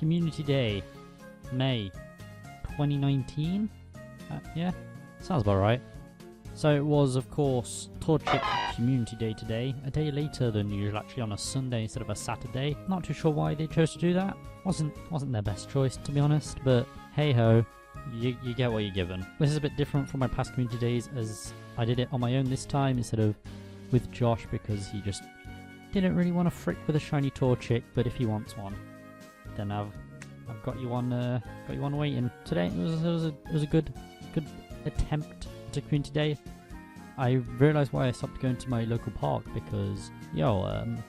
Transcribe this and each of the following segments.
Community Day, May 2019. Yeah, sounds about right. So it was, of course, Torchic Community Day today, a day later than usual, actually on a Sunday instead of a Saturday. Not too sure why they chose to do that. Wasn't their best choice, to be honest, but hey ho, you get what you're given. This is a bit different from my past community days, as I did it on my own this time instead of with Josh, because he just didn't really want to frick with a shiny Torchic, but if he wants one, then I've got you on waiting. Today it was a good attempt to community day. I realised why I stopped going to my local park, because didn't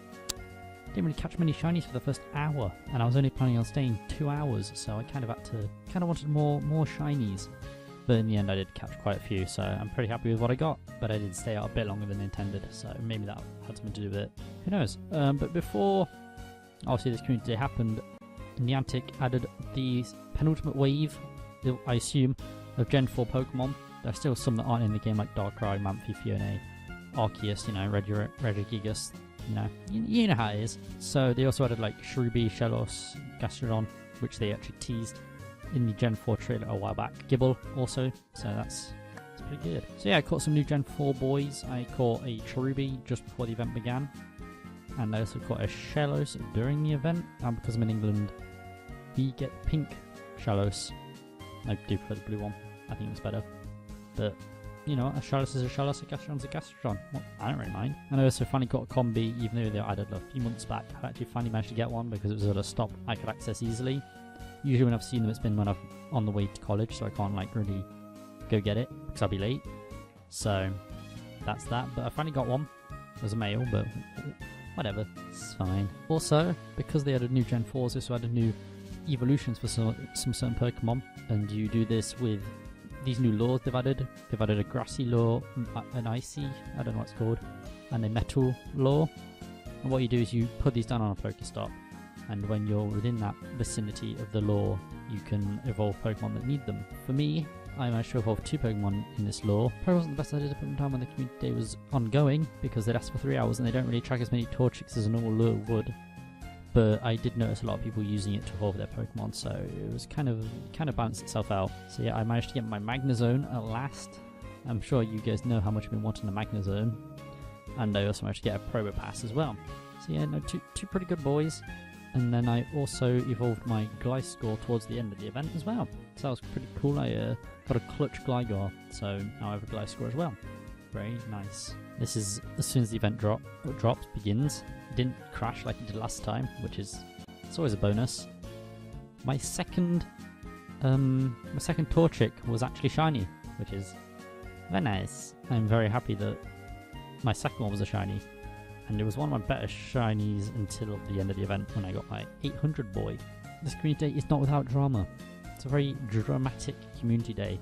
really catch many shinies for the first hour, and I was only planning on staying 2 hours, so I kind of wanted more shinies. But in the end I did catch quite a few, so I'm pretty happy with what I got, but I did stay out a bit longer than intended, so maybe that had something to do with it. Who knows? But before obviously this community day happened, Niantic added the penultimate wave, I assume, of Gen 4 Pokemon. There's still some that aren't in the game, like Darkrai, Manphy, Fiona, Arceus, Regigigas, you know how it is. So they also added like Cherubi, Shellos, Gastrodon, which they actually teased in the Gen 4 trailer a while back. Gibble also, so that's pretty good. So yeah, I caught some new Gen 4 boys. I caught a Cherubi just before the event began, and I also caught a Shellos during the event. And because I'm in England, we get pink Shellos. I do prefer the blue one. I think it's better. But, a Shellos is a Shellos, a Gastrodon's a Gastrodon. Well, I don't really mind. And I also finally got a Combi, even though they were added a few months back. I actually finally managed to get one because it was at a stop I could access easily. Usually when I've seen them, it's been when I'm on the way to college, so I can't really go get it because I'll be late. So that's that. But I finally got one. It was a male, but whatever, it's fine. Also, because they added new Gen 4s, they also added new evolutions for some certain Pokemon, and you do this with these new lures they've added. They've added a grassy lure, an icy, I don't know what it's called, and a metal lure. And what you do is you put these down on a Pokestop, and when you're within that vicinity of the lure, you can evolve Pokemon that need them. For me, I managed to evolve 2 Pokemon in this lure. Probably wasn't the best idea to put them down when the community day was ongoing, because they'd asked for 3 hours and they don't really track as many Torchics as a normal lure would. But I did notice a lot of people using it to evolve their Pokemon, so it was kind of balanced itself out. So yeah, I managed to get my Magnezone at last. I'm sure you guys know how much I've been wanting a Magnezone. And I also managed to get a Probopass as well. So yeah, no, two pretty good boys. And then I also evolved my Gliscor towards the end of the event as well. So that was pretty cool. I got a Clutch Gligar, so now I have a Gliscor as well. Very nice. This is as soon as the event begins. It didn't crash like it did last time, which is, it's always a bonus. My second Torchic was actually shiny, which is very nice. I'm very happy that my second one was a shiny, and it was one of my better shinies until the end of the event when I got my 800 boy. This community day is not without drama. It's a very dramatic community day,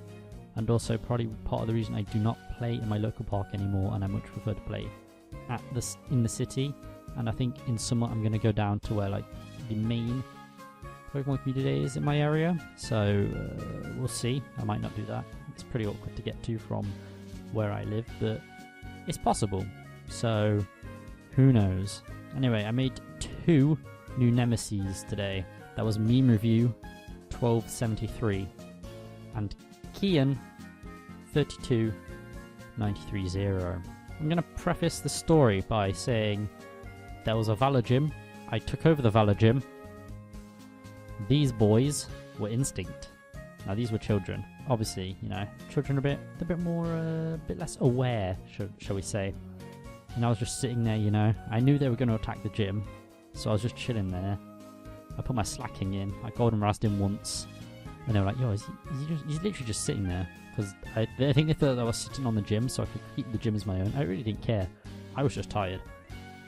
and also probably part of the reason I do not play in my local park anymore, and I much prefer to play in the city. And I think in summer I'm going to go down to where like the main Pokemon community day is in my area, so we'll see. I might not do that. It's pretty awkward to get to from where I live, but it's possible, so who knows. Anyway, I made 2 new Nemesis today. That was Meme Review 1273 and Kian 32930. I'm going to preface the story by saying there was a Valor Gym. I took over the Valor Gym. These boys were Instinct. Now these were children. Obviously, children are a bit more, a bit less aware, shall we say. And I was just sitting there, I knew they were going to attack the gym, so I was just chilling there. I put my slacking in. I golden razzed him once, and they were like, "Yo, he's literally just sitting there." Because I think they thought I was sitting on the gym, so I could keep the gym as my own. I really didn't care. I was just tired.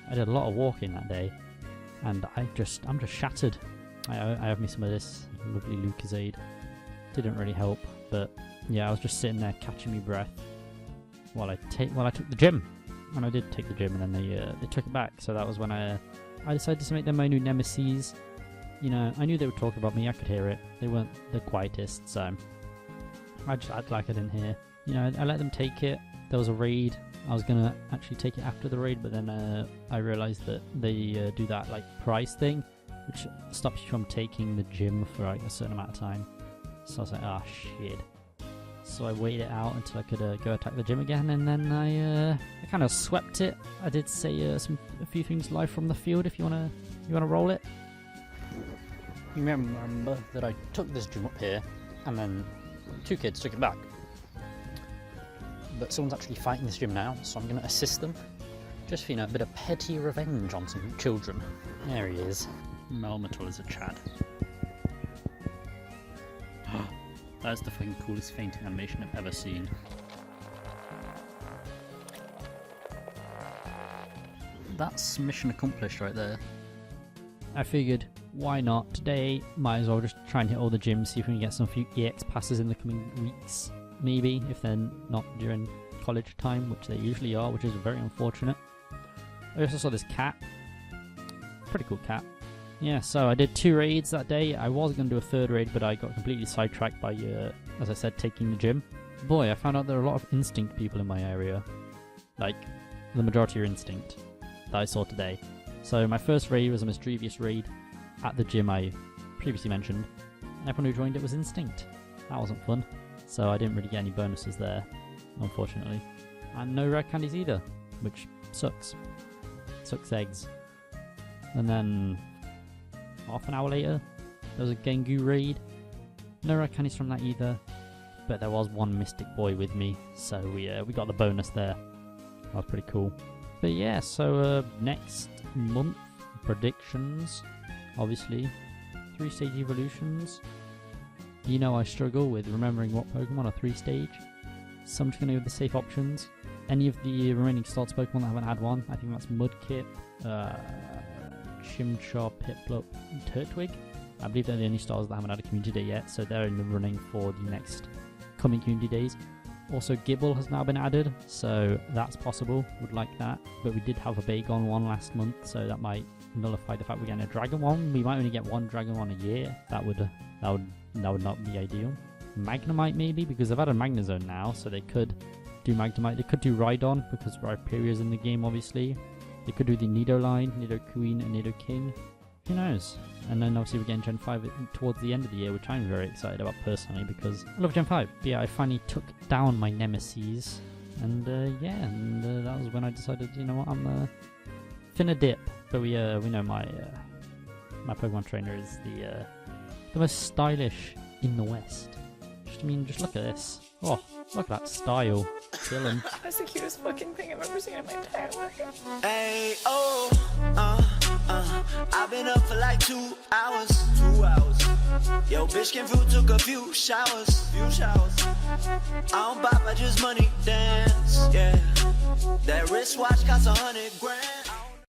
I did a lot of walking that day, and I'm just shattered. I have me some of this lovely Lucozade. Didn't really help, but yeah, I was just sitting there catching me breath while I took the gym. And I did take the gym, and then they took it back. So that was when I decided to make them my new Nemesis. I knew they would talk about me. I could hear it. They weren't the quietest, so I just acted like I didn't hear. I let them take it. There was a raid. I was gonna actually take it after the raid, but then I realized that they do that like prize thing which stops you from taking the gym for like a certain amount of time. So I was like, ah, shit. So I waited it out until I could go attack the gym again, and then I kind of swept it. I did say a few things live from the field. If you wanna roll it. You remember that I took this gym up here, and then 2 kids took it back. But someone's actually fighting this gym now, so I'm gonna assist them. Just for, you know, a bit of petty revenge on some children. There he is. Melmetal is a Chad. That's the fucking coolest fainting animation I've ever seen. That's mission accomplished right there. I figured, why not? Today, might as well just try and hit all the gyms, see if we can get some few EX passes in the coming weeks. Maybe, if they're not during college time, which they usually are, which is very unfortunate. I also saw this cat. Pretty cool cat. Yeah, so I did 2 raids that day. I was going to do a 3rd raid, but I got completely sidetracked by, as I said, taking the gym. Boy, I found out there are a lot of Instinct people in my area. Like, the majority are Instinct that I saw today. So my first raid was a mischievous raid at the gym I previously mentioned. Everyone who joined it was Instinct. That wasn't fun. So I didn't really get any bonuses there, unfortunately. And no rare candies either, which sucks. Sucks eggs. And then half an hour later, there was a Gengu raid. No rare candies from that either, but there was one Mystic Boy with me, so we got the bonus there. That was pretty cool. But yeah, so next month, predictions, obviously, 3-stage evolutions. You know I struggle with remembering what Pokemon are 3-stage, so I'm just going to go with the safe options. Any of the remaining starts Pokemon that haven't had one, I think that's Mudkip, Chimchar, Piplup, and Turtwig. I believe they're the only stars that haven't had a community day yet, so they're in the running for the next coming community days. Also, Gibble has now been added, so that's possible. Would like that. But we did have a Bagon one last month, so that might nullify the fact we're getting a Dragon one. We might only get 1 Dragon one a year. That would not be ideal. Magnemite maybe, because they've had a Magnezone now, so they could do Magnemite. They could do Rhydon, because Rhyperia's in the game, obviously. They could do the Nido line, Nidoqueen and Nidoking. Who knows? And then obviously we're getting Gen 5 towards the end of the year, which I'm very excited about personally, because I love Gen 5. But yeah, I finally took down my nemesis. And that was when I decided, you know what, I'm finna dip. But we know my Pokemon trainer is the most stylish in the West. Just look at this. Oh, look at that style. Chillin'. That's the cutest fucking thing I've ever seen in my entire life. Hey, I've been up for like 2 hours. 2 hours. Yo, bitch came through, took a few showers. I don't buy, I just money dance. Yeah, that wristwatch costs 100 grand.